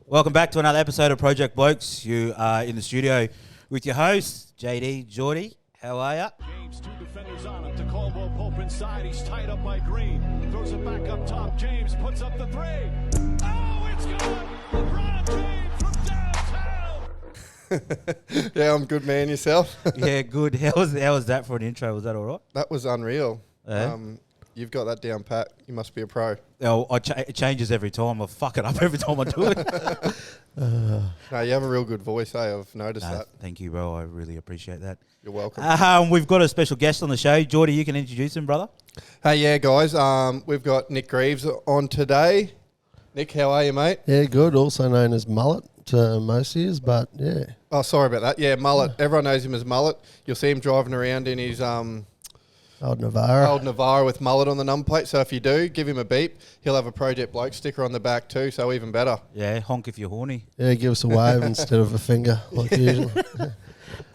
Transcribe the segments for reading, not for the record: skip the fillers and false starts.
Welcome back to another episode of Project Blokes. You are in the studio with your hosts, JD, Geordie. How are ya? James, two defenders on him. To Caldwell Pope inside. He's tied up by Green. Throws it back up top. James puts up the three. Oh, it's good! LeBron James from downtown. Yeah, I'm good, man. Yourself? Yeah, good. How was that for an intro? Was that all right? That was unreal. Yeah. You've got that down pat. You must be a pro. Oh, it changes every time. I fuck it up every time I do it. No, you have a real good voice, eh? I've noticed that. Thank you, bro. I really appreciate that. You're welcome. We've got a special guest on the show. Geordie, you can introduce him, brother. Hey, yeah, guys. We've got Nick Grieves on today. Nick, how are you, mate? Yeah, good. Also known as Mullet to most years, but yeah. Oh, sorry about that. Yeah, Mullet. Everyone knows him as Mullet. You'll see him driving around in his Old Navara. old Navara with Mullet on the number plate. So if you do, give him a beep. He'll have a Project Bloke sticker on the back too, so even better. Yeah, honk if you're horny. Yeah, give us a wave instead of a finger, like usual.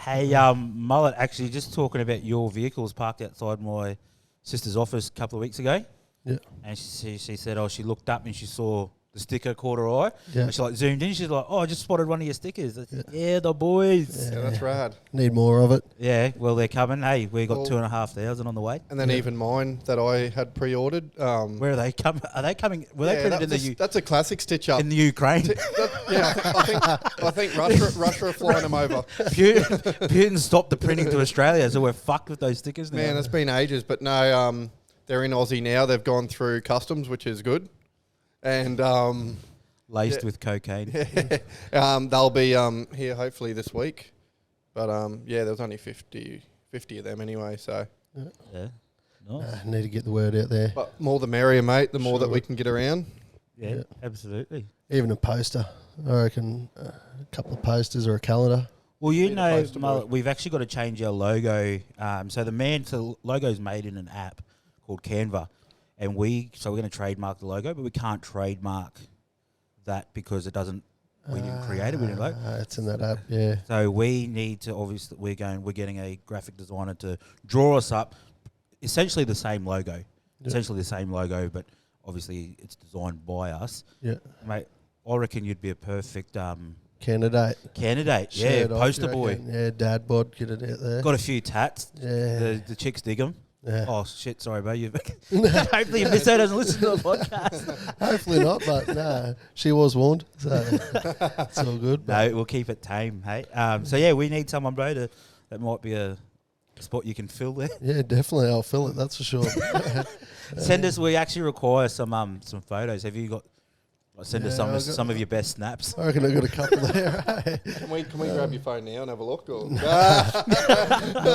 Hey, Mullet, actually, just talking about your vehicles parked outside my sister's office a couple of weeks ago. Yeah. And she said, she looked up and she saw the sticker caught her eye. Yeah. And she zoomed in. She's like, I just spotted one of your stickers. I said, yeah, the boys. Yeah, that's rad. Need more of it. Yeah, well, they're coming. Hey, we got Cool. 2,500 on the way. And then even mine that I had pre-ordered. Where are they coming? Are they coming? Were they printed in that's a classic stitch up. in the Ukraine? I think Russia are flying them over. Putin stopped the printing to Australia, so we're fucked with those stickers now. Man, it's been ages, but no, they're in Aussie now. They've gone through customs, which is good, and Laced with cocaine. they'll be here hopefully this week. But yeah, there's only 50 of them anyway. So, Yeah. Nice. Need to get the word out there. but more the merrier, mate. The more that we can get around. Yeah, absolutely. Even a poster. I reckon a couple of posters or a calendar. Well, you Need a know, poster boy. Mullet, we've actually got to change our logo. So the logo's made in an app called Canva, and we're going to trademark the logo, but we can't trademark that because it doesn't. We didn't create it. We didn't logo. It's in that app, yeah. So we need to obviously we're getting a graphic designer to draw us up essentially the same logo, but obviously it's designed by us. Yeah. Mate, I reckon you'd be a perfect Candidate. Yeah, Share it off, poster you boy. reckon? Yeah, dad bod, get it out there. Got a few tats. Yeah. The chicks dig them. Yeah. Oh shit! Sorry, bro. Hopefully your misso doesn't listen to the podcast. Hopefully not, but no, she was warned, so it's all good. But No, we'll keep it tame. Hey. So yeah, we need someone, bro. That might be a spot you can fill there. yeah, definitely, I'll fill it. That's for sure. Send us. We actually require some photos. Have you got? Send us Yeah, I've some of your best snaps. I reckon I got a couple there. Can we grab your phone now and have a look? Or? Not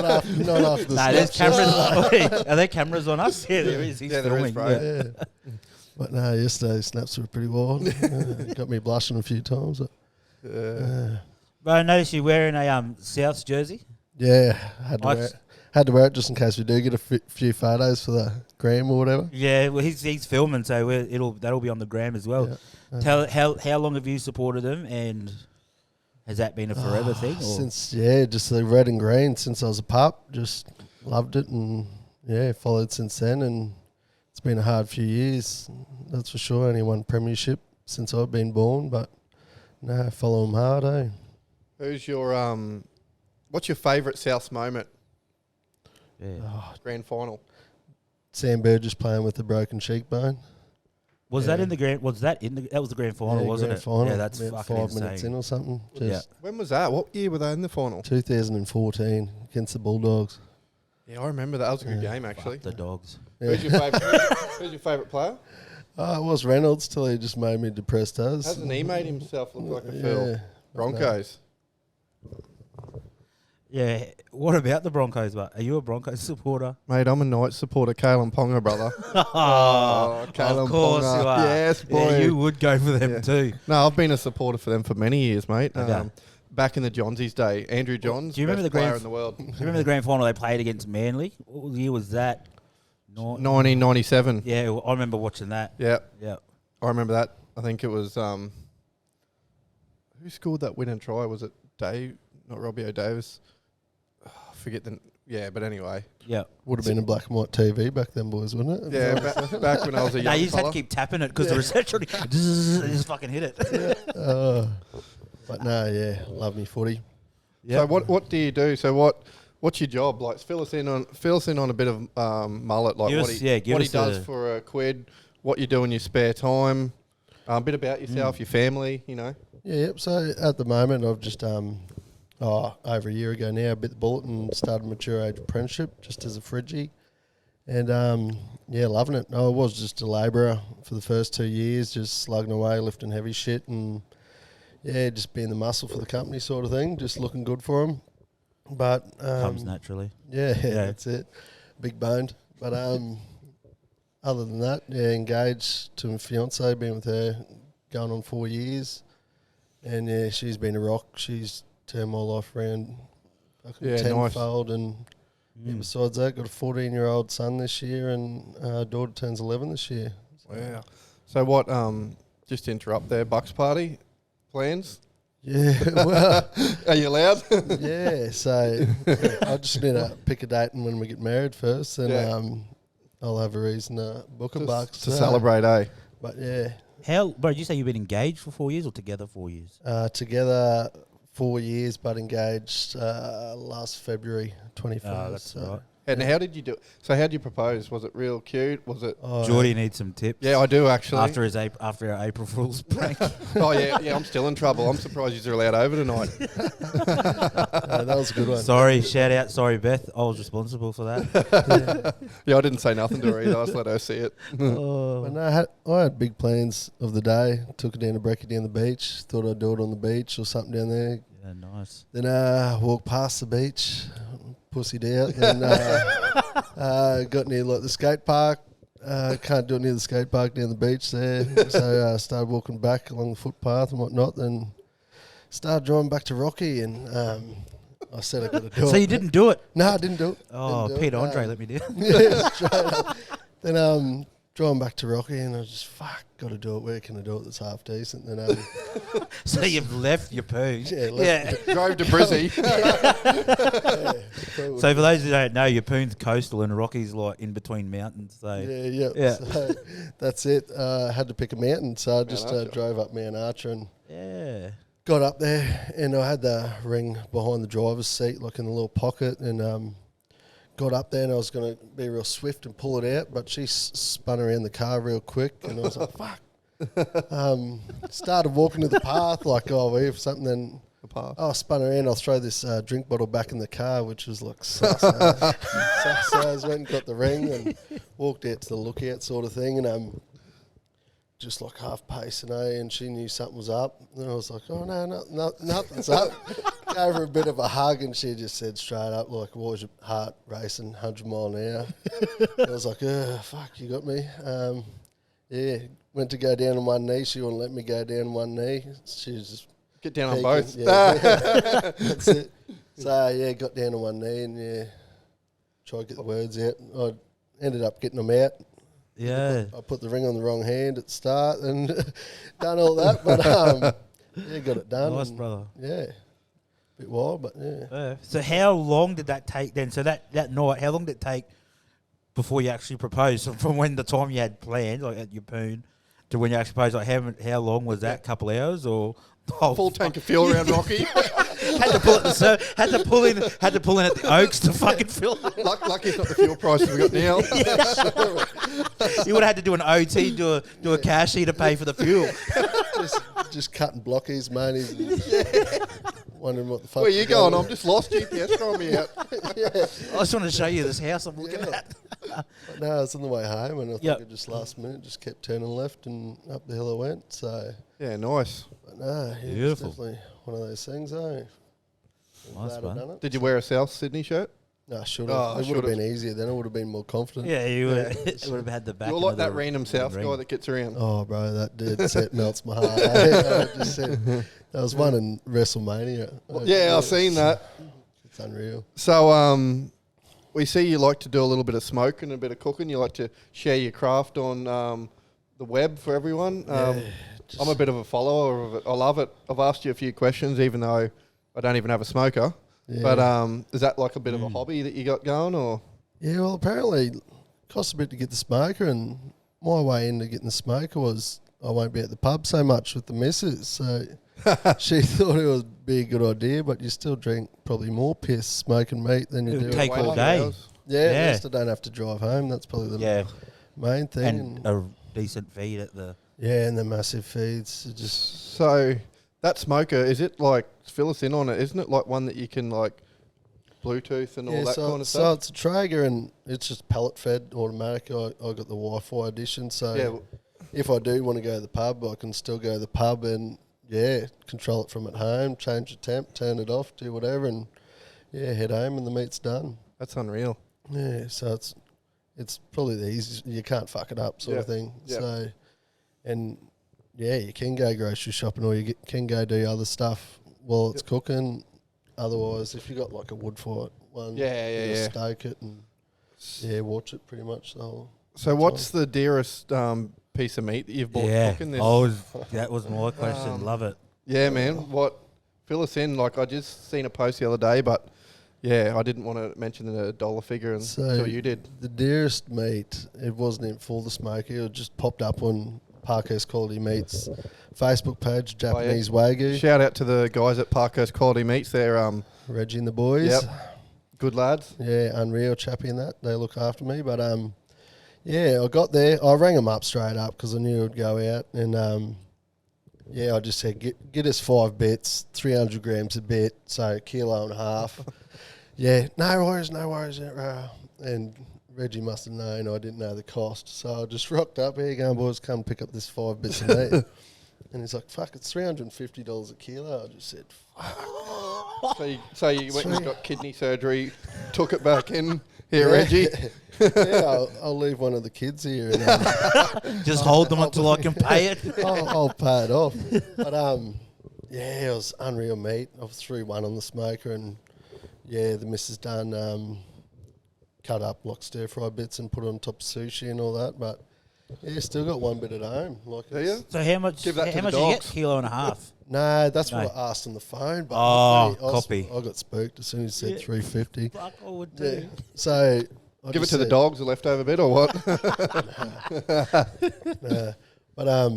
after the No, there's Snapchat. cameras. Are there cameras on us? Yeah, there is. He's Yeah, there is, filming. bro. Yeah. But no, yesterday's snaps were pretty wild. Got me blushing a few times. Bro, I noticed you wearing a Souths jersey. Yeah, had to wear it just in case we do get a few photos for the gram or whatever. Yeah, well, he's filming, so that'll be on the gram as well. Yeah. How long have you supported them, and has that been a forever thing? Or? Since just the red and green since I was a pup, just loved it and followed since then. And it's been a hard few years, that's for sure. Only one premiership since I've been born, but no, follow them hard, eh? Who's your what's your favourite South moment? Yeah. Grand final. Sam Burgess playing with the broken cheekbone. Was that in the grand? That was the grand final, wasn't grand it? Final, Yeah, that's about fucking 5 insane. minutes in or something. Just When was that? What year were they in the final? 2014 against the Bulldogs. Yeah, I remember that. That was a good game, actually. The dogs. Yeah. Who's your favourite player? It was Reynolds till he just made me depressed. Hasn't he made himself look like a fool? Broncos. Yeah. What about the Broncos? But are you a Broncos supporter? Mate, I'm a Knights supporter. Kalen Ponga, brother. Kalen Of course Ponga. you are. Yes, boy. Yeah, you would go for them Yeah. too. No, I've been a supporter for them for many years, mate. Okay. Back in the Johnsies day. Andrew Johns, Do you remember best the player grand- in the world. Do you remember the grand final they played against Manly? What year was that? 1997. Yeah, well, I remember watching that. Yeah, Yeah. I remember that. I think it was... who scored that winning try? Was it Dave? Not Robbie O'Davis. I forget the... Yeah, but anyway. Yeah. Would have been a black and white TV back then, boys, wouldn't it? Yeah, back when I was a No, young you just had to fella. keep tapping it because the reception just fucking hit it. But no, yeah, love me footy. So what do you do? So what's your job? Like, fill us in on a bit of mullet. Like Give what us- he, yeah, give what he us does a- for a quid. What you do in your spare time. A bit about yourself, your family. You know. Yeah, yep. So at the moment, I've just over a year ago now, bit the bullet and started mature age apprenticeship just as a fridgie, and yeah, loving it. I was just a labourer for the first 2 years, just slugging away, lifting heavy shit, and yeah, just being the muscle for the company sort of thing, just looking good for them. But Comes naturally. yeah, that's it, big boned. But other than that, yeah, engaged to my fiance, been with her going on 4 years. And yeah, she's been a rock. She's turned my life around Yeah, tenfold. And yeah, besides that, got a 14-year-old son this year, and daughter turns 11 this year. Wow. So what? Just to interrupt there. Bucks party plans? Yeah, well, Are you allowed? yeah. So I just need to pick a date and when we get married first, and Yeah. I'll have a reason to book a bucks to celebrate, eh? But yeah, How, bro, did you say you've been engaged for 4 years or together 4 years? together 4 years, but engaged last February 21st. Oh, that's so. right. And how did you do it? So how did you propose? Was it real cute? Was it? Oh, Geordie needs some tips. Yeah, I do actually. After our April Fool's prank. Oh yeah, I'm still in trouble. I'm surprised you're allowed over tonight. that was a good one. Sorry, shout out. Sorry, Beth. I was responsible for that. Yeah, I didn't say nothing to her either. I just let her see it. But no, I had big plans of the day. Took her down to Brekkie down the beach. Thought I'd do it on the beach or something down there. Yeah, nice. Then walked past the beach, pussied out. Then got near like the skate park. Can't do it near the skate park down the beach there. So started walking back along the footpath and whatnot. Then started driving back to Rocky, and I said I got to do it. So you didn't do it? No, I didn't do it. Oh, Didn't do Pete it, Andre no. let me down. Yeah, straight up. Then driving back to Rocky, and I was just got to do it. Where can I do it that's half decent? Then So you've left your poo. Yeah, Drove to Brizzy. So for those who don't know, your poon's coastal and Rocky's like in between mountains. So yeah. So that's it. Had to pick a mountain, so I just Archer. drove up Mount Archer and yeah. got up there, and I had the ring behind the driver's seat, like in the little pocket, and got up there, and I was going to be real swift and pull it out, but she spun around the car real quick, and I was like, fuck. Started walking to the path, like, oh, we have something, then I spun around, I'll throw this drink bottle back in the car, which was like sus. So I went and got the ring and walked out to the lookout sort of thing, and just like half pacing, and she knew something was up. And I was like, oh, no, nothing's up. Gave her a bit of a hug, and she just said straight up, like, what was your heart racing, 100 mile an hour? I was like, fuck, you got me. Yeah, went to go down on one knee. She wouldn't let me go down on one knee. She was just Get down on peeking. both. Yeah, that's it. So, yeah, got down on one knee and, yeah, tried to get the words out. I ended up getting them out. Yeah. I put the ring on the wrong hand at the start and done all that. But, yeah, got it done. Nice, and, brother. Yeah. Bit wild, but, yeah. So how long did that take then? So that night, how long did it take before you actually proposed? So from when the time you had planned, like at your poon, to when you actually proposed, like how long was that? Couple hours or the whole Full tank of fuel around Rocky. had to pull it. So had to pull in at the Oaks to fucking fill up. Lucky it's not the fuel prices we got now. You would have had to do an OT, do a cash to pay for the fuel. Just cutting blockies, mate. Wondering what the fuck. Where you you're going? I'm just lost. GPS throwing me out. I just want to show you this house I'm looking at. But no, I was on the way home, and I think Yep. it just last minute just kept turning left, and up the hill I went. So, Yeah, nice. but no, yeah, Beautiful. it's definitely one of those things, eh? Nice, Glad man. I've done it. Did you wear a South Sydney shirt? No, should Oh, have. It would have should've. been easier. Then I would have been more confident. Yeah, you would have had the back. You're end like of that the random South ring. guy that gets around. Oh, bro, that dead set melts my heart. I just said, that was one in WrestleMania. Yeah, I've seen that. It's unreal. So, we see you like to do a little bit of smoking and a bit of cooking. You like to share your craft on the web for everyone. I'm a bit of a follower of it. I love it. I've asked you a few questions, even though I don't even have a smoker. Yeah. But is that like a bit of a hobby that you got going, or? Yeah, well, apparently it costs a bit to get the smoker, and my way into getting the smoker was I won't be at the pub so much with the missus. So she thought it would be a good idea, but you still drink probably more piss smoking meat than you It do. would take at all pub. day. Yeah, Yeah. at least I don't have to drive home. That's probably the Yeah, main thing. and a decent feed at the. Yeah, and the massive feeds. It just So that smoker, is it like, fill us in on it, isn't it like one that you can like Bluetooth and all that kind of so stuff? it's a Traeger and it's just pellet fed automatic. I got the Wi-Fi edition, so Yeah, well, if I do want to go to the pub, I can still go to the pub and control it from at home, change the temp, turn it off, do whatever, and head home and the meat's done. that's unreal. Yeah, so it's probably the easiest. You can't fuck it up, sort of Yeah, thing. yeah. So, and you can go grocery shopping or you can go do other stuff while it's cooking. Otherwise, if you got like a wood fight one, you just stoke it and watch it pretty much the whole. So what's the dearest piece of meat that you've bought Yeah, cooking this? that was my question. Love it. Yeah, man. What? Fill us in. Like I just seen a post the other day, but yeah, I didn't want to mention the dollar figure until you did. The dearest meat, it wasn't even for the smoker. It just popped up on Parkhurst Quality Meats Facebook page, Japanese Wagyu. Shout out to the guys at Parkhurst Quality Meats. They're Reggie and the boys. Yep. Good lads. Yeah, unreal chappy in that. They look after me. But, I got there. I rang them up straight up because I knew it would go out. And, I just said, get us 5 bits, 300 grams a bit, so 1.5 kilos. No worries. And Reggie must have known I didn't know the cost. So I just rocked up. Here you go, boys. Come pick up this 5 bits of meat. And he's like, fuck, it's $350 a kilo. I just said, fuck. So you went and got kidney surgery, took it back in. Here, Reggie. I'll leave one of the kids here. And, Just hold them until I can pay it. I'll pay it off. But, it was unreal meat. I threw one on the smoker and, the missus done cut up like stir-fry bits and put it on top of sushi and all that. But, still got 1 bit at home. Like, Do you? So how much? Give that to how the much did you get? dogs. 1.5 kilos. No, that's No. what I asked on the phone. But Copy. I got spooked as soon as he said 350. Fuck, I would Yeah. do. So I Give it just to the said- dogs, the leftover bit, or what? But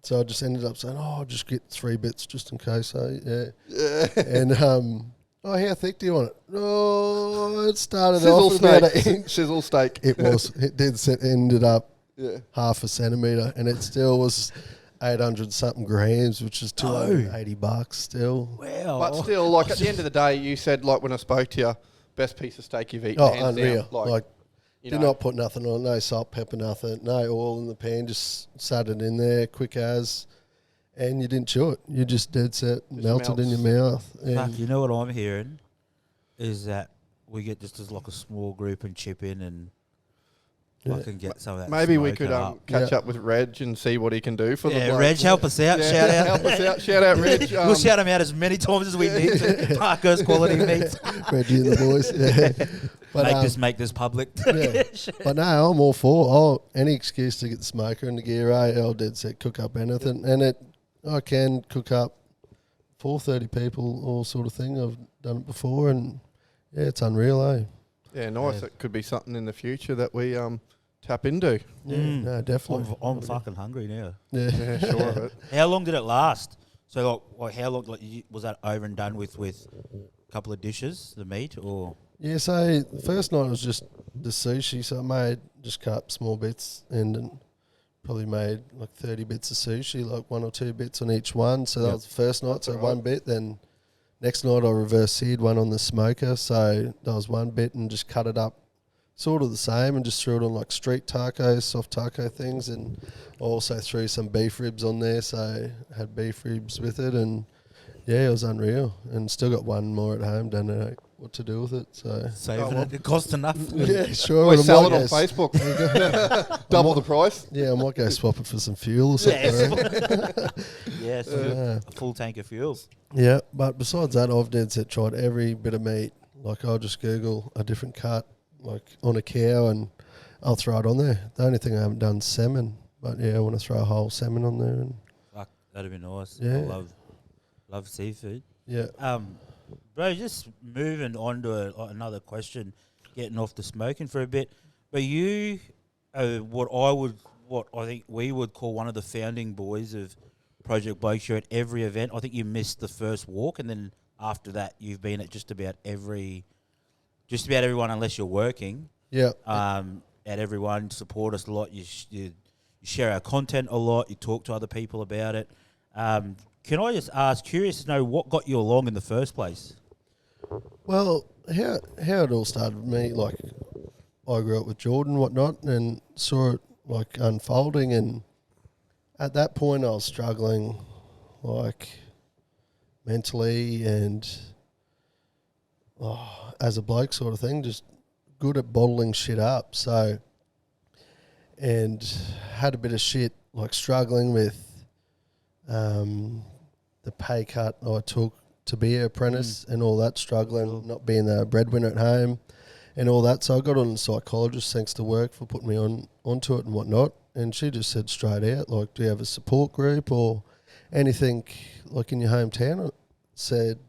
so I just ended up saying, I'll just get 3 bits just in case. And how thick do you want it? Oh, it started Sizzle off about steak. an inch. Sizzle steak. It ended up Yeah. 1/2 centimetre, and it still was 800 something grams, which is $280 still. Wow. But still, like at the end of the day, you said like when I spoke to you, best piece of steak you've eaten. Oh, hands unreal! Down. Like you did know. not put nothing on, no salt, pepper, nothing, no oil in the pan. Just sat it in there, quick as, and you didn't chew it. You just dead set, melted in your mouth. Fuck, And you know what I'm hearing is that we get just as like a small group and chip in and fucking get some of that. Maybe we smoke could up. catch Yeah. up with Reg and see what he can do for the Yeah, Blokes. Reg, help us out. Yeah, Shout out. help us out. Shout out, Reg. We'll shout him out as many times as we need to. Parkhurst Quality Meats. Reggie and the boys. Yeah. But, Make this public. yeah. But no, I'm all for any excuse to get the smoker and the gear. I'll dead set cook up anything, and I can cook up for 30 people, all sort of thing. I've done it before, and it's unreal, Yeah, nice. It could be something in the future that we tap into. Yeah, Mm. no, definitely. I'm fucking hungry now. Yeah. Yeah, sure of it. How long did it last? So like how long was that over and done with a couple of dishes, the meat, or? Yeah, so the first night was just the sushi, so I just cut up small bits and then probably made like 30 bits of sushi, like 1 or 2 bits on each one. So that Yep. was the first night, so Right. 1 bit. Then next night I reverse seared one on the smoker, so that was 1 bit and just cut it up sort of the same and just threw it on like street tacos, soft taco things, and I also threw some beef ribs on there, so I had beef ribs with it, and it was unreal. And still got 1 more at home, don't know what to do with it, so... Saving it. It costs enough. Yeah, sure. We I sell it might on go Facebook. Double the price. Yeah, I might go swap it for some fuel or something. Yes, Yeah. a full tank of fuel. Yeah, but besides that, I've dead set tried every bit of meat. Like, I'll just Google a different cut, like on a cow, and I'll throw it on there. The only thing I haven't done is salmon, but I want to throw a whole salmon on there. And Fuck, that'd be nice. Yeah. I love seafood. yeah, Bro, just moving on to another question, getting off the smoking for a bit. But you, what I think we would call one of the founding boys of Project Blokes. You're at every event. I think you missed the first walk, and then after that, you've been at just about everyone unless you're working. Yeah. At everyone, support us a lot. You share our content a lot. You talk to other people about it. Can I just ask, curious to know what got you along in the first place? Well, how it all started with me, like, I grew up with Jordan and whatnot and saw it, like, unfolding, and at that point I was struggling, like, mentally and as a bloke sort of thing, just good at bottling shit up. So, and had a bit of shit, like, struggling with the pay cut I took to be an apprentice and all that, struggling, not being the breadwinner at home and all that. So I got on a psychologist, thanks to work, for putting me onto it and whatnot. And she just said straight out, like, do you have a support group or anything, like, in your hometown? I said,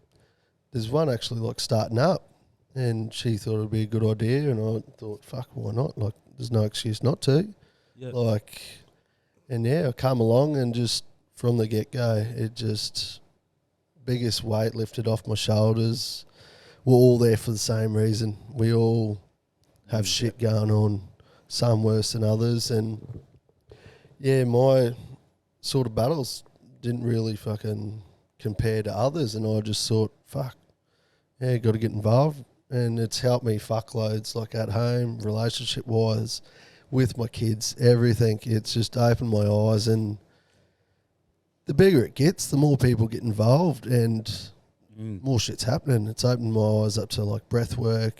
there's one actually, like, starting up. And she thought it would be a good idea, and I thought, fuck, why not? Like, there's no excuse not to. Yep. Like, and yeah, I come along and just from the get-go, it just, biggest weight lifted off my shoulders. We're all there for the same reason. We all have shit going on, some worse than others. And yeah, my sort of battles didn't really fucking compare to others. And I just thought, fuck, yeah, got to get involved. And it's helped me fuckloads, like at home, relationship-wise, with my kids, everything. It's just opened my eyes, and the bigger it gets, the more people get involved and more shit's happening. It's opened my eyes up to, like, breath work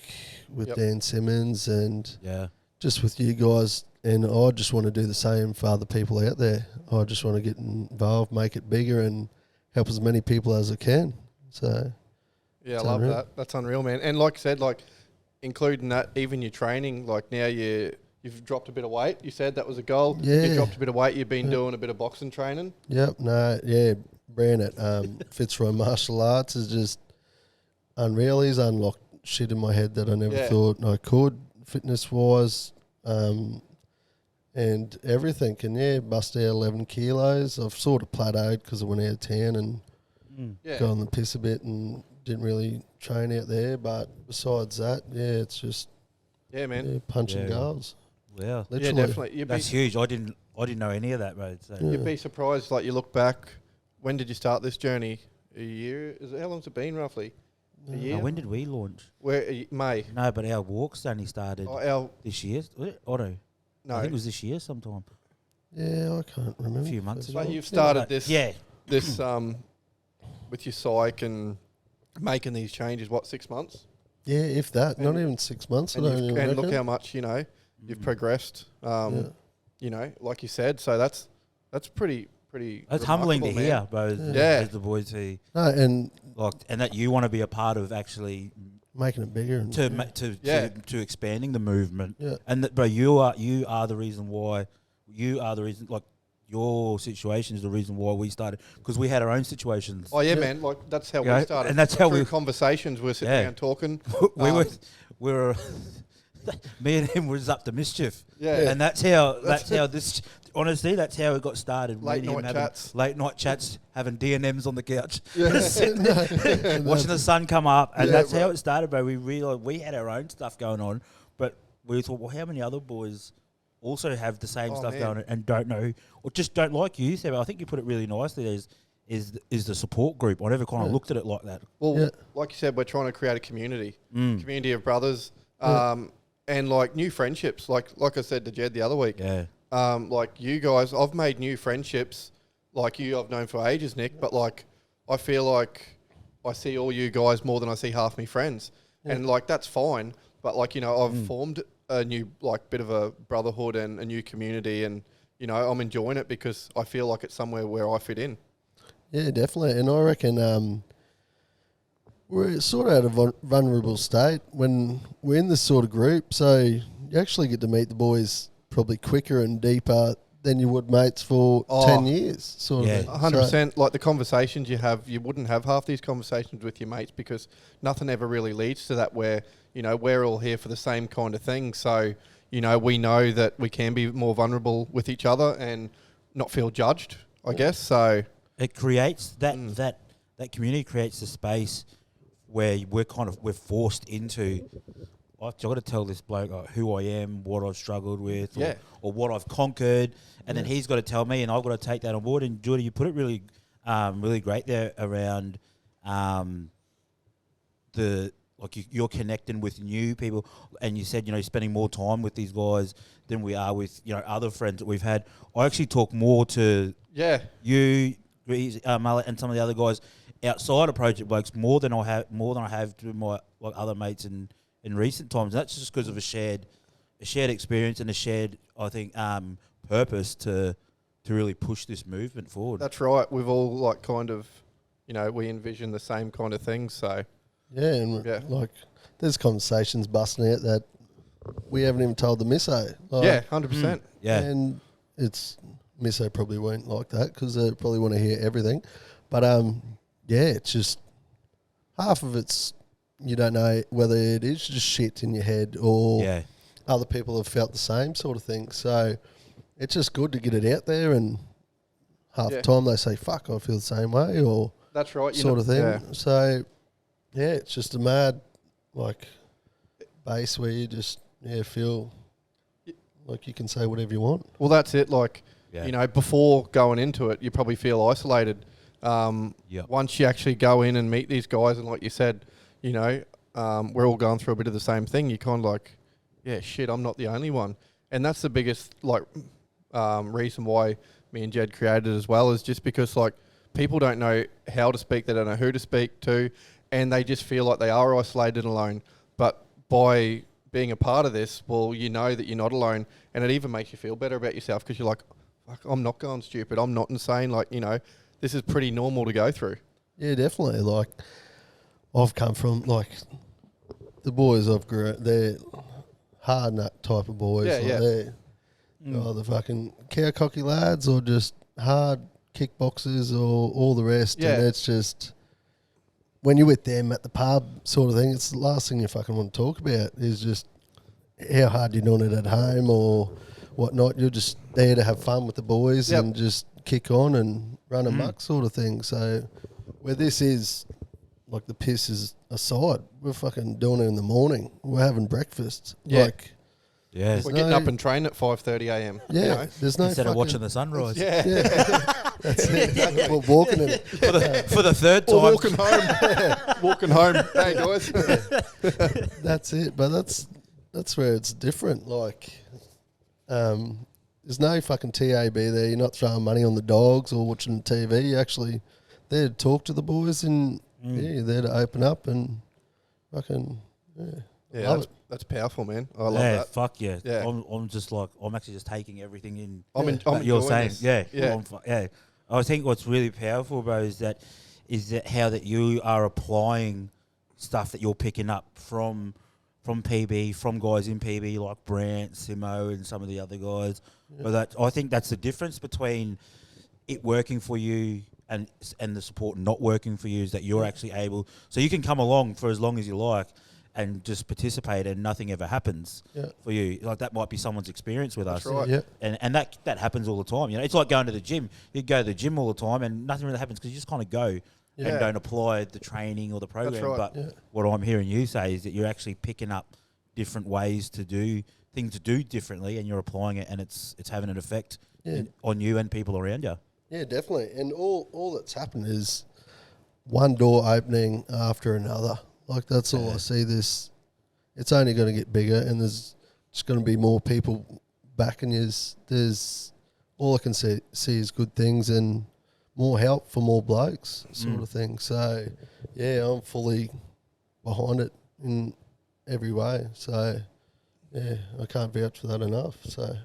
with Dan Simmons and just with you guys. And I just want to do the same for other people out there. I just want to get involved, make it bigger and help as many people as I can. So... yeah, I love that. That's unreal, man. And like I said, like, including that, even your training, like, now you've dropped a bit of weight. You said that was a goal. Yeah. You dropped a bit of weight. You've been doing a bit of boxing training. Yep. No. Yeah. Brand it. Fitzroy Martial Arts is just unreal. He's unlocked shit in my head that I never thought I could, fitness wise, and everything. And yeah, bust out 11 kilos. I've sort of plateaued because I went out of town and got on the piss a bit and didn't really train out there. But besides that, yeah, it's just man, punching goals. Wow, literally. Yeah, definitely. That's huge. I didn't know any of that, bro. So. You'd be surprised. Like, you look back. When did you start this journey? A year? How long's it been, roughly? A year? When did we launch? May. No, but our walks only started this year. I think it was this year sometime. Yeah, I can't remember. A few months ago. But you've started this. Yeah. This with your psych and making these changes. What, 6 months? Yeah, if that. Not even 6 months. And look how much you've progressed. You know, like you said. So that's pretty. It's humbling to hear, bro. As the boys who and that you want to be a part of actually making it bigger and to expanding the movement. Yeah. And that, bro, you are the reason why. Like, your situation is the reason why we started, because we had our own situations. Oh yeah, man. Like, that's how we started. And that's how through conversations. We're sitting down talking. we were me and him was up to mischief. Yeah. And that's how this. Honestly, that's how it got started. Late night chats, having D&Ms on the couch, watching the sun come up, and that's how it started, bro. We realized we had our own stuff going on, but we thought, well, how many other boys also have the same stuff going on and don't know, or just don't like you? So I think you put it really nicely. Is the support group? I never kind of looked at it like that. Well, like you said, we're trying to create a community of brothers, and like new friendships. Like I said to Jed the other week. Yeah. Like you guys, I've made new friendships. Like you, I've known for ages, Nick. But like, I feel like I see all you guys more than I see half my friends, and like that's fine. But like, you know, I've formed a new like bit of a brotherhood and a new community, and you know, I'm enjoying it because I feel like it's somewhere where I fit in. Yeah, definitely. And I reckon we're sort of at a vulnerable state when we're in this sort of group, so you actually get to meet the boys probably quicker and deeper than you would mates for Oh, 10 years, sort yeah. of thing. 100%. Like the conversations you have, you wouldn't have half these conversations with your mates because nothing ever really leads to that where, we're all here for the same kind of thing. So, we know that we can be more vulnerable with each other and not feel judged, I guess. So It creates that community creates a space where we're forced into. I've got to tell this bloke who I am, what I've struggled with, or what I've conquered, and then he's got to tell me, and I've got to take that on board. And Jordy, you put it really, really great there around you're connecting with new people, and you said spending more time with these guys than we are with other friends that we've had. I actually talk more to you, Mullet, and some of the other guys outside of Project Blokes more than I have to my other mates in recent times. That's just because of a shared experience and a shared, I think, purpose to really push this movement forward. that's right. We've all kind of, we envision the same kind of things. So Yeah, and there's conversations busting out that we haven't even told the misso. 100%. Yeah. And it's misso probably won't like that because they probably want to hear everything. But it's just half of it's you don't know whether it is just shit in your head or other people have felt the same sort of thing. So it's just good to get it out there, and half the time they say, "Fuck, I feel the same way," or That's right. sort of thing. Yeah. So it's just a mad base where you just feel like you can say whatever you want. Well, that's it. Before going into it, you probably feel isolated. Once you actually go in and meet these guys, and like you said, we're all going through a bit of the same thing. You kind of shit, I'm not the only one. And that's the biggest reason why me and Jed created it as well, is just because people don't know how to speak, they don't know who to speak to, and they just feel like they are isolated and alone. But by being a part of this, well, you know that you're not alone, and it even makes you feel better about yourself because you're like, fuck, I'm not going stupid, I'm not insane, this is pretty normal to go through. Yeah, definitely. I've come from, the boys I've grew up, they're hard nut type of boys. They're the fucking cow-cocky lads or just hard kickboxers or all the rest. Yeah. And it's just, when you're with them at the pub sort of thing, it's the last thing you fucking want to talk about is just how hard you're doing it at home or whatnot. You're just there to have fun with the boys and just kick on and run amok sort of thing. So where this is, the piss is aside, we're fucking doing it in the morning. We're having breakfast. Yeah. Yeah. We're getting up and training at 5:30 a.m. Yeah, there's no Instead of watching the sunrise. Yeah. That's it. We're walking in it. For the third time. Or walking home. Walking home. Hey, guys. That's it. But that's where it's different. There's no fucking TAB there. You're not throwing money on the dogs or watching TV. You're actually there to talk to the boys and you're there to open up and fucking love it. That's powerful, man. I love that. Fuck yeah. Yeah. I'm just I'm actually just taking everything in. I'm that you're enjoying saying. this. Yeah. I think what's really powerful, bro, is that how that you are applying stuff that you're picking up from PB, from guys in PB like Brant, Simo, and some of the other guys. Yeah. But I think that's the difference between it working for you and the support not working for you, is that you're actually able, so you can come along for as long as you like and just participate and nothing ever happens for you. That might be someone's experience with us. That's right. Yeah. And that happens all the time. It's like going to the gym. You go to the gym all the time and nothing really happens because you just kind of go and don't apply the training or the program. That's right. But what I'm hearing you say is that you're actually picking up different ways to do things to do differently, and you're applying it, and it's having an effect on you and people around you. Yeah, definitely. And all that's happened is one door opening after another. That's all I see. This, it's only going to get bigger, and there's just going to be more people backing you. There's all I can see is good things and more help for more blokes, sort of thing. So, I'm fully behind it in every way. So, I can't vouch for that enough. So,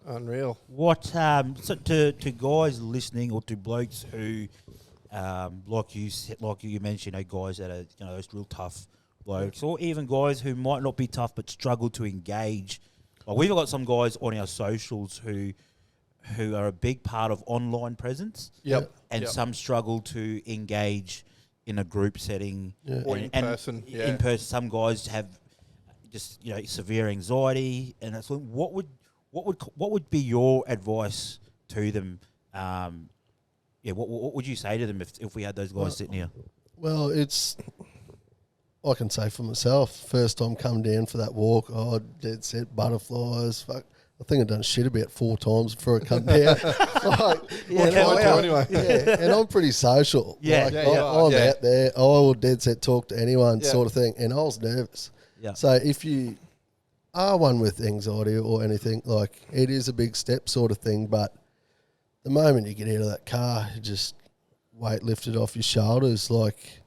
unreal. What so to guys listening, or to blokes who, like you mentioned, guys that are those real tough blokes, or even guys who might not be tough but struggle to engage. We've got some guys on our socials who who are a big part of online presence. Yep. And Yep. some struggle to engage in a group setting. Yeah. Or in person, yeah. In person, some guys have just severe anxiety, and it's like, what would be your advice to them? What would you say to them if we had those guys sitting here? Well, I can say for myself, first time come down for that walk, dead set, butterflies, fuck. I think I've done shit about 4 times before I come down. Anyway. Yeah, and I'm pretty social. Yeah. Like, Yeah, you are, I'm yeah. out there. I will dead set talk to anyone, Yeah. sort of thing. And I was nervous. Yeah. So if you are one with anxiety or anything, like it is a big step, sort of thing. But the moment you get out of that car, you just weight lifted off your shoulders, like.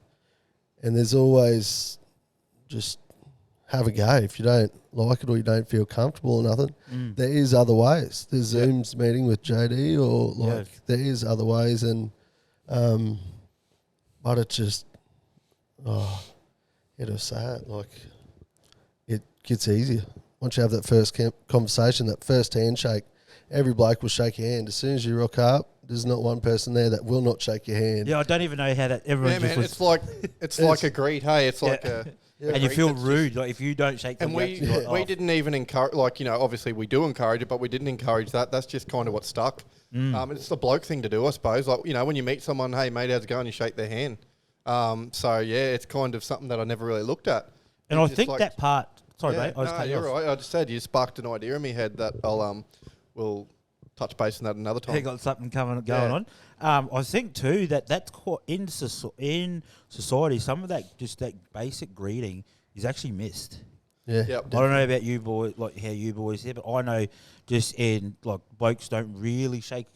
And there's always just have a go. If you don't like it or you don't feel comfortable or nothing, there is other ways. There's Zooms meeting with JD or there is other ways, and but it just how to say it, like it gets easier once you have that first conversation, that first handshake. Every bloke will shake your hand as soon as you rock up. There's not one person there that will not shake your hand. Yeah, I don't even know how that everyone Yeah, just man, was, it's like a greet. Hey, it's like a. and you feel It's just- rude like if you don't shake. And somebody we else, you're like, we oh. didn't even encourage, obviously we do encourage it, but we didn't encourage that. That's just kind of what stuck. It's the bloke thing to do, I suppose. Like, when you meet someone, hey mate, how's it going? You shake their hand. So yeah, it's kind of something that I never really looked at. And I think that part. Sorry, Yeah, mate. I was no, cutting you you're off. right. I just said you sparked an idea in my head that we'll touch base on that another time. He got something going Yeah. on. I think too that's caught in society. Some of that basic greeting is actually missed. Yeah. Yep. I don't know about you boys, like how you boys here, but I know just in blokes don't really shake.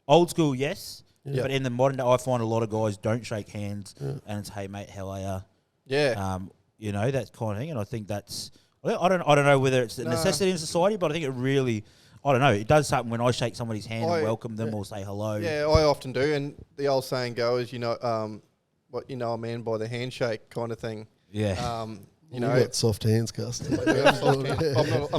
Old school, yes, Yeah. but in the modern day, I find a lot of guys don't shake hands, and it's hey mate, how are ya? Yeah. That kind of thing, and I think that's. I don't know whether it's a necessity in society, but I think it really. I don't know. It does something when I shake somebody's hand and welcome them or say hello. Yeah, I often do, and the old saying goes, what you know a man by the handshake kind of thing. Yeah. You got soft hands, Gus. I'm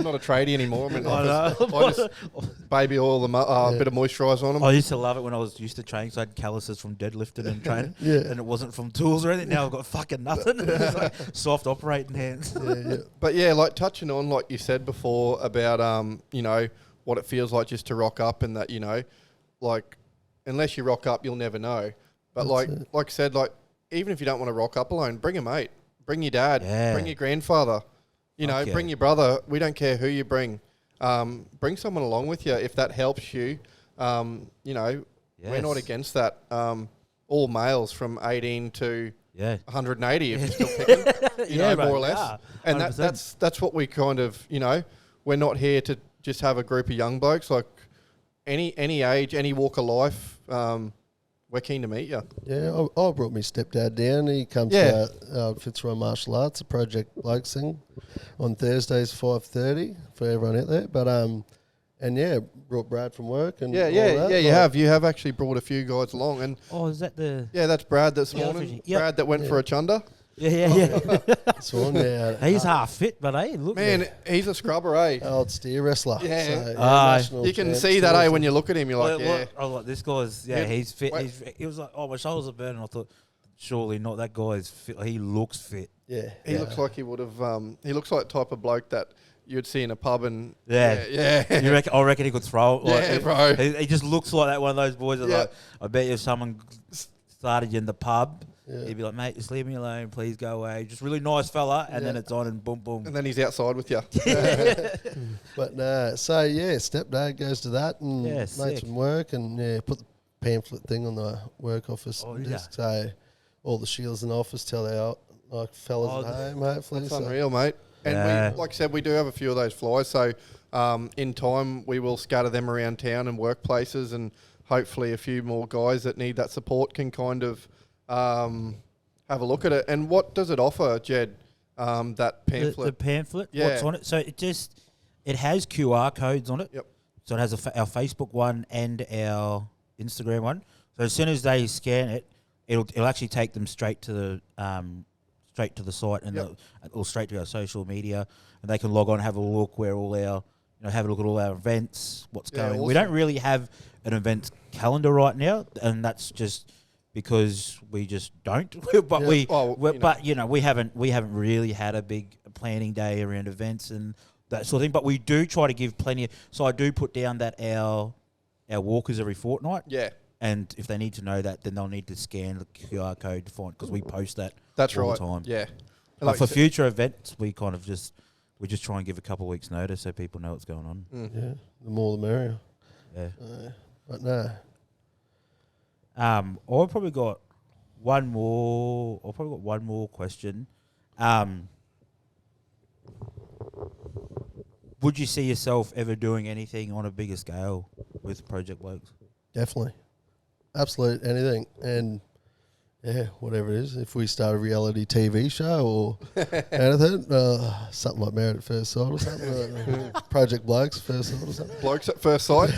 not a tradie anymore. I'm in I office. know. I just baby oil them, a bit of moisturiser on them. I used to love it when I was used to training, so I had calluses from deadlifting and training, and it wasn't from tools or anything. Now I've got fucking nothing. It's like soft operating hands. But yeah, like touching on, like you said before about, what it feels like just to rock up, and that, unless you rock up, you'll never know. But like I said, even if you don't want to rock up alone, bring a mate, bring your dad, bring your grandfather, bring your brother. We don't care who you bring. Bring someone along with you if that helps you. We're not against that. All males from 18 to 180 if you're still picking, more or less. Yeah, and 100%. that's what we kind of, we're not here to just have a group of young blokes. Like any age, any walk of life, we're keen to meet you. Yeah, I brought my stepdad down. He comes to Fitzroy Martial Arts, a Project Blokes thing, on Thursdays 5:30 for everyone out there. But brought Brad from work and all that. You have actually brought a few guys along, and Is that the? yeah, that's Brad this morning. Yep. Brad that went for a chunder. Yeah. Swan, He's half fit, but hey, look, Man, he's a scrubber, eh? old steer wrestler. Yeah. So, You can see that, when you look at him. You're like, yeah. I was like, this guy's, he's fit. He was like, my shoulders are burning. I thought, surely not. That guy's fit. He looks fit. Yeah. He looks like he would have. He looks like the type of bloke that you'd see in a pub and Yeah. I reckon he could throw. bro. He just looks like that one of those boys. That Yeah. like, I bet you if someone started you in the pub, he'd be like, mate, just leave me alone. Please go away. Just really nice fella. And then it's on and boom, boom. And then he's outside with you. But stepdad goes to that and Yeah, made some work and put the pamphlet thing on the work office desk. So all the shields in the office tell our fellas at home, hopefully. That's unreal, mate. And we, like I said, we do have a few of those flyers. So in time, we will scatter them around town and workplaces, and hopefully a few more guys that need that support can kind of have a look at it. And what does it offer, Jed? That pamphlet. The pamphlet. Yeah. What's on it? So it has QR codes on it. Yep. So it has our Facebook one and our Instagram one. So as soon as they scan it, it'll actually take them straight to the site, and it'll straight to our social media, and they can log on, have a look where all our have a look at all our events, what's Yeah, going. We don't really have an events calendar right now, and that's just because we just don't. But we haven't really had a big planning day around events and that sort of thing. But we do try to give plenty of. So I do put down that our walkers every fortnight. Yeah. And if they need to know that, then they'll need to scan the QR code to find, because we post that That's all right. the time. Yeah. But for future events, we just try and give a couple of weeks' notice so people know what's going on. Yeah, the more the merrier. Yeah. But no. I've probably got one more question. Would you see yourself ever doing anything on a bigger scale with Project Blokes? Definitely. Absolute anything. And yeah, whatever it is. If we start a reality TV show or anything, something like Married at First Sight or something. Project Blokes First Sight or something. Blokes at First Sight.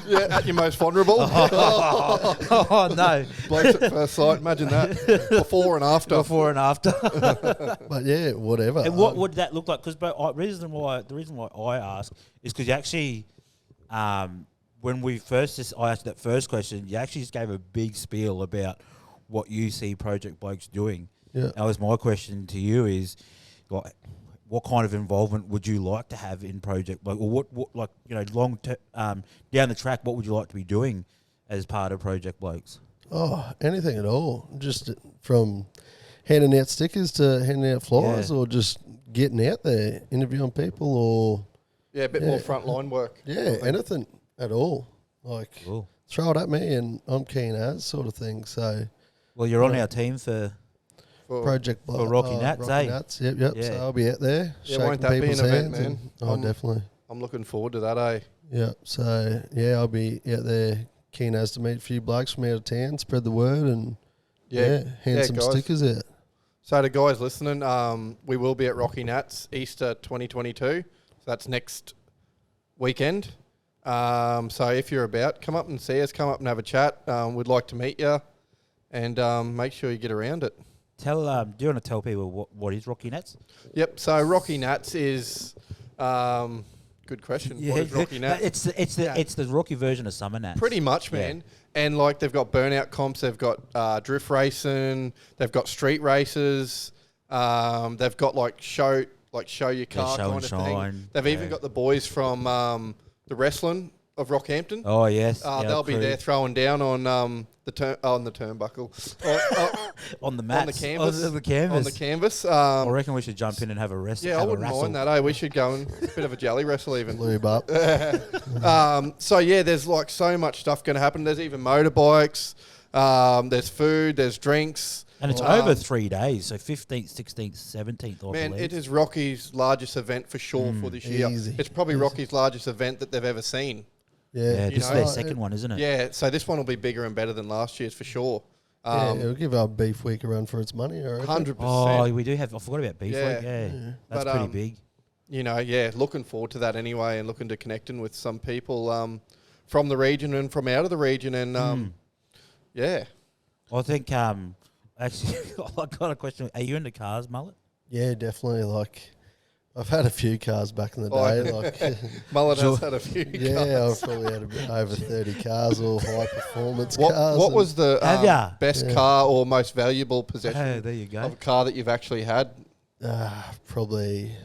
Yeah, at your most vulnerable. Oh, no. Blokes at First Sight. Imagine that. Before and after. Before and after. But yeah, whatever. And what would that look like? Because the reason why I ask is because you actually, when I asked that first question, you actually just gave a big spiel about what you see Project Blokes doing. Yeah. That was my question to you: is like, what kind of involvement would you like to have in Project Blokes, or what down the track, what would you like to be doing as part of Project Blokes? Oh, anything at all. Just from handing out stickers to handing out flyers, or just getting out there, interviewing people, or yeah, a bit more frontline work. Yeah, anything at all. Like, Cool. throw it at me and I'm keen as sort of thing. So, Well, you're on our team for Project for Rocky Nats, Rocky eh? Nats, yep. Yeah. So I'll be out there shaking won't that be people's an event, hands. man? Oh, definitely. I'm looking forward to that, eh? Yeah. So yeah, I'll be out there keen as to meet a few blokes from out of town, spread the word, and hand some guys. stickers out. So to guys listening, we will be at Rocky Nats Easter 2022. So that's next weekend. So if you're about, come up and see us. Come up and have a chat. We'd like to meet you, and make sure you get around it. Do you want to tell people what is Rocky Nats? Yep. So Rocky Nats is good question. What is Rocky Nats? It's the Rocky version of Summer Nats. Pretty much, man. And like they've got burnout comps, they've got drift racing, they've got street races, they've got like show your car show kind and of thing. shine. They've even got the boys from the wrestling of Rockhampton. Oh yes, they'll be there throwing down on the turnbuckle, on the mats, on the canvas, on the canvas. On the canvas. I reckon we should jump in and have a wrestle. Yeah, I wouldn't mind that. We should go and a bit of a jelly wrestle even. Lube up. So yeah, there's like so much stuff going to happen. There's even motorbikes. There's food. There's drinks. And it's over 3 days, so 15th, 16th, 17th, I Man, believe. it is Rocky's largest event for sure for this year. Easy. It's probably Rocky's largest event that they've ever seen. Yeah. This is their second one, isn't it? Yeah, so this one will be bigger and better than last year's for sure. It'll give our beef week a run for its money. 100%. Oh, we do have. I forgot about Beef Yeah. Week. Yeah, that's But, pretty big. You know, looking forward to that anyway, and looking to connecting with some people from the region and from out of the region, and yeah. I think actually, I got a question. Are you into cars, Mullet? Yeah, definitely. Like, I've had a few cars back in the day. Like, Mullet has had a few yeah, cars. I've probably had a bit over 30 cars or high performance cars. What was the Have ya? best car or most valuable possession Oh, there you go. of a car that you've actually had? Probably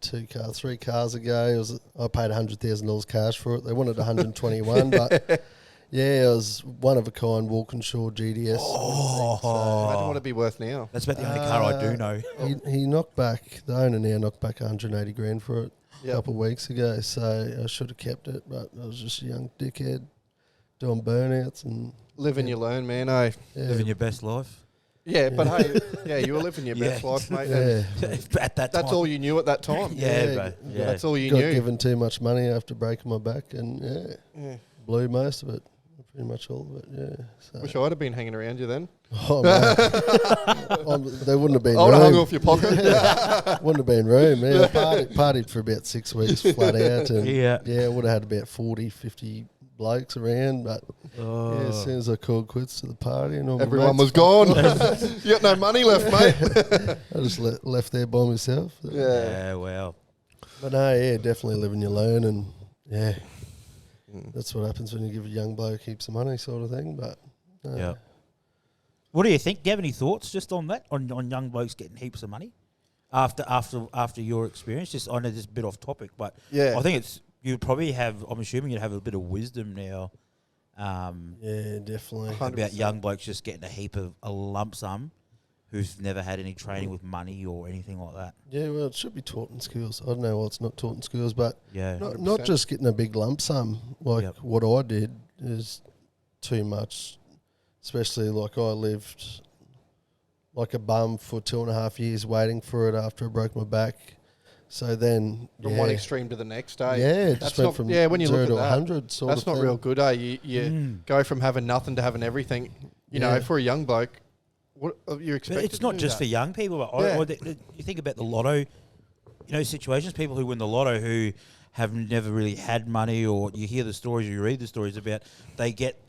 3 cars ago. I paid $100,000 cash for it. They wanted 121, but yeah, it was one of a kind Walkinshaw GDS. Imagine what it'd be worth now. That's about the only car I do know. He knocked back, the owner now knocked back 180 grand for it a Yep. couple of weeks ago, so I should have kept it, but I was just a young dickhead doing burnouts and Live and you learn, man. Eh? Living your best life. Yeah, but hey, you were living your best life, mate. and At that time. That's all you knew at that time. Yeah, bro. Yeah. That's all you got knew. given too much money after breaking my back, and blew most of it, pretty much all of it. Yeah. So. Wish I'd have been hanging around you then. Oh, man. There wouldn't have been I would have hung room. off your pocket. Wouldn't have been room. Yeah, I partied for about 6 weeks flat out, and Yeah. I would have had about 40, 50 blokes around, but as soon as I called quits to the party and all my Everyone was mates gone. You got no money left, mate. I just left there by myself. Yeah. Yeah, well. But no, yeah, definitely live and you learn, and yeah, that's what happens when you give a young bloke heaps of money, sort of thing. But no. Yeah. What do you think? Do you have any thoughts just on that? On young blokes getting heaps of money after your experience? Just I know this is a bit off topic, but Yeah. I think it's you probably have. I'm assuming you'd have a bit of wisdom now. Yeah, definitely. 100%. About young blokes just getting a lump sum, who's never had any training with money or anything like that. Yeah, well, it should be taught in schools. I don't know why it's not taught in schools, but Yeah. not 100%. just getting a big lump sum. Like Yep. what I did is too much. Especially like I lived like a bum for 2.5 years waiting for it after I broke my back. So then, From one extreme to the next, eh? yeah, it That's just went not- from yeah, when you 0 look to at that, 100 sort That's of not thing. real good, eh? You go from having nothing to having everything. You know, Yeah. for a young bloke, what you're But expected it's not to do just for that. young people. But Yeah. you think about the lotto, situations, people who win the lotto who have never really had money, or you hear the stories, you read the stories about they get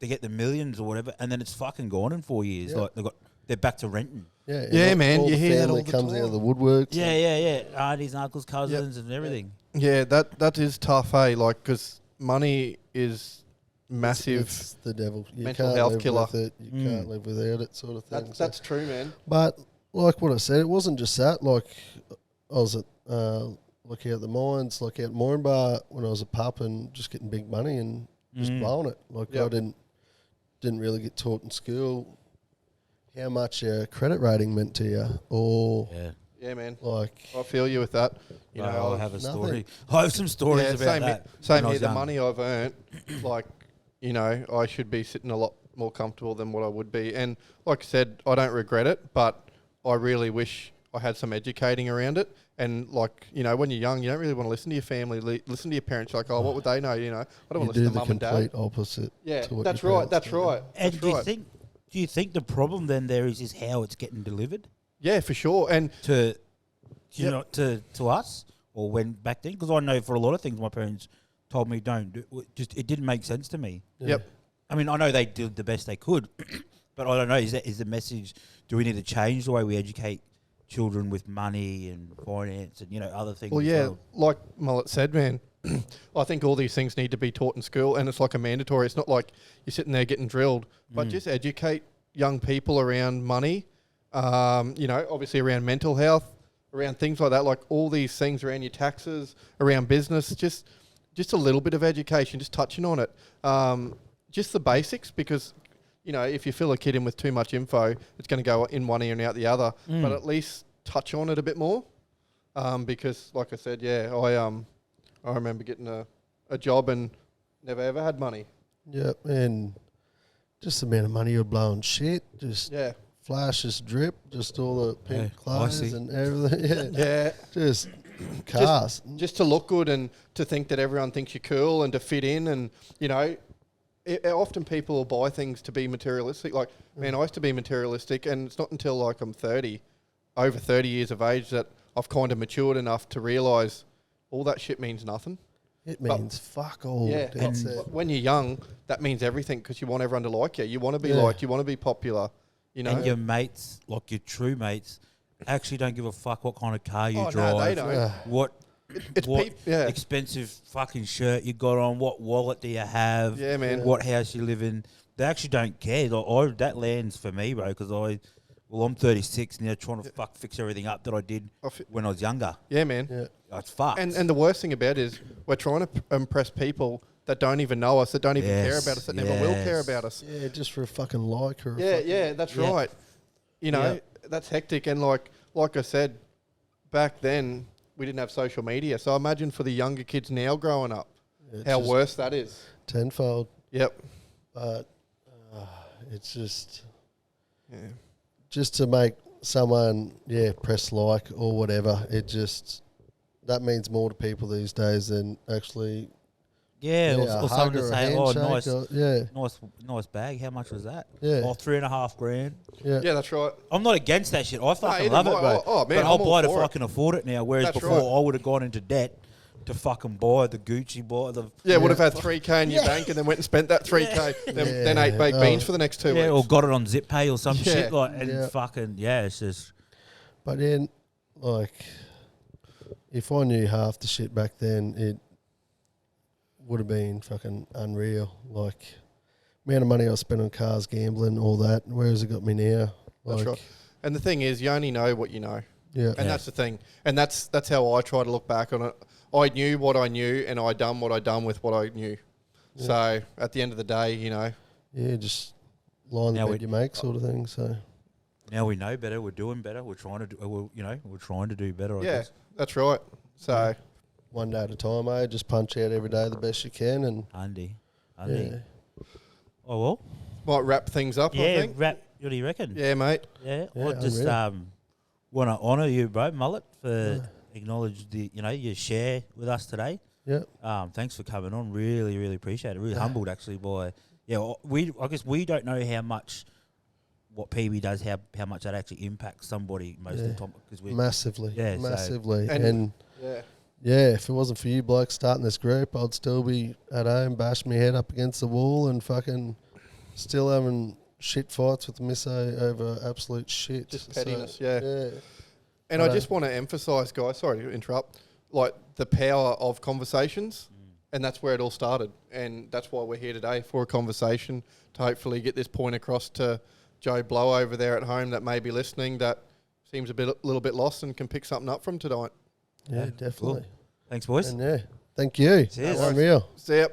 the millions or whatever, and then it's fucking gone in 4 years. Yeah. Like they're back to renting. Yeah, and Yeah, all- man, all you the hear that family all the comes out of time. the woodworks. Yeah. Aunties, uncles, cousins, and everything. Yeah, that is tough, eh? Like, because money is massive. It's the devil. You mental can't health live killer. with it. You can't live without it, sort of thing. That's true, man. But like what I said, it wasn't just that. Like I was at looking at the mines, like out Moranbah when I was a pup, and just getting big money and just blowing it. Like I Yep. didn't really get taught in school how much credit rating meant to you, or Yeah. Yeah, man. like I feel you with that. You know, I have a nothing. story. I have some stories yeah, about same, that. Same when I here. was The young. money I've earned, like, I should be sitting a lot more comfortable than what I would be. And like I said, I don't regret it, but I really wish I had some educating around it. And like, when you're young, you don't really want to listen to your family, listen to your parents. You're like, oh, what would they know? I don't you want to do listen the to mum and complete dad. opposite. Yeah, to what that's your right. parents That's do. right. And That's do you right. think the problem then there is how it's getting delivered Yeah, for sure. And to Yep. to us, or when back then? Because I know for a lot of things my parents told me don't do. It didn't make sense to me. yep. I mean, I know they did the best they could, but I don't know. Is the message? Do we need to change the way we educate children with money and finance and other things? Well, as yeah, well? like Mullet said, man, I think all these things need to be taught in school, and it's like a mandatory. It's not like you're sitting there getting drilled, but just educate young people around money, obviously around mental health, around things like that, like all these things around your taxes, around business, just a little bit of education, just touching on it. Just the basics, because, if you fill a kid in with too much info, it's going to go in one ear and out the other, but at least touch on it a bit more. Because like I said, I remember getting a job and never ever had money. Yep, and just the amount of money you're blowing shit, just Yeah. flashes, drip, just all the pink Yeah, clothes icy. and everything. Yeah, Yeah. just cars. Just to look good and to think that everyone thinks you're cool and to fit in, and often people will buy things to be materialistic. Like, man, I used to be materialistic, and it's not until like I'm over 30 years of age, that I've kind of matured enough to realise all that shit means nothing. It means fuck all. Yeah, That's but it. when you're young, that means everything, because you want everyone to like you. You want to be Yeah. liked. You want to be popular. And your mates, like your true mates, actually don't give a fuck what kind of car you Oh, drive. no, they don't. What It's what yeah. expensive fucking shirt you got on? What wallet do you have? Yeah, man. What house you live in? They actually don't care. That lands for me, bro, because I'm 36 now, trying to fix everything up that I did when I was younger. Yeah, man. Yeah. It's fucked. And the worst thing about it is we're trying to impress people that don't even know us, that don't even care about us, that never will care about us. Yeah, just for a fucking like or a Yeah, fucking, yeah, that's Yeah. right. That's hectic. And like I said, back then we didn't have social media. So imagine for the younger kids now growing up, it's how just worse that is. tenfold. Yep. But it's just Yeah. just to make someone press like or whatever. That means more to people these days than actually yeah, a or hug someone to or a say, oh, handshake nice bag. How much was that? Yeah. Oh, $3,500. yeah. Yeah, that's right. I'm not against that shit. I fucking either love it, am I. bro. Oh, man, but I'll I'm all buy it if for I it. can afford it now. Whereas That's before, right. I would have gone into debt to fucking buy the Gucci, buy the Would have had 3K in your bank and then went and spent that 3K, then ate baked Oh. beans for the next 2 or weeks. got it on Zip Pay or some shit Yeah. and Yeah. fucking it's just But then like if I knew half the shit back then, it would have been fucking unreal. Like, amount of money I spent on cars, gambling, all that. Where has it got me now? That's Like, right. And the thing is, you only know what you know. Yeah. And that's the thing. And that's how I try to look back on it. I knew what I knew, and I done what I done with what I knew. Yeah. So at the end of the day, you know. Yeah, just line the Now bet you make sort of thing. So Now we know better. We're doing better. We're trying to do. We're trying to do better. I Yeah, guess. that's right. So one day at a time, eh? Just punch out every day the best you can, and Andy. yeah. Oh well. might wrap things up, I Yeah. think. What do you reckon? Yeah, mate. Yeah. Yeah, I just unreal. want to honour you, bro, Mullet, for acknowledge the your share with us today. Yeah. Thanks for coming on. Really, really appreciate it. Really humbled actually by I guess we don't know how much what PB does, how much that actually impacts somebody most of the time because we Massively. Yeah, so- Massively. And- And Yeah. yeah, if it wasn't for you blokes starting this group, I'd still be at home, bashing my head up against the wall and fucking still having shit fights with the misso over absolute shit. Just So, pettiness, yeah. Yeah. And I Righto. just want to emphasise, guys, sorry to interrupt, like the power of conversations. And that's where it all started. And that's why we're here today, for a conversation, to hopefully get this point across to Joe Blow over there at home that may be listening, that seems a little bit lost and can pick something up from tonight. Yeah, definitely. Thanks, boys. And yeah, thank you. Cheers. Unreal. See ya.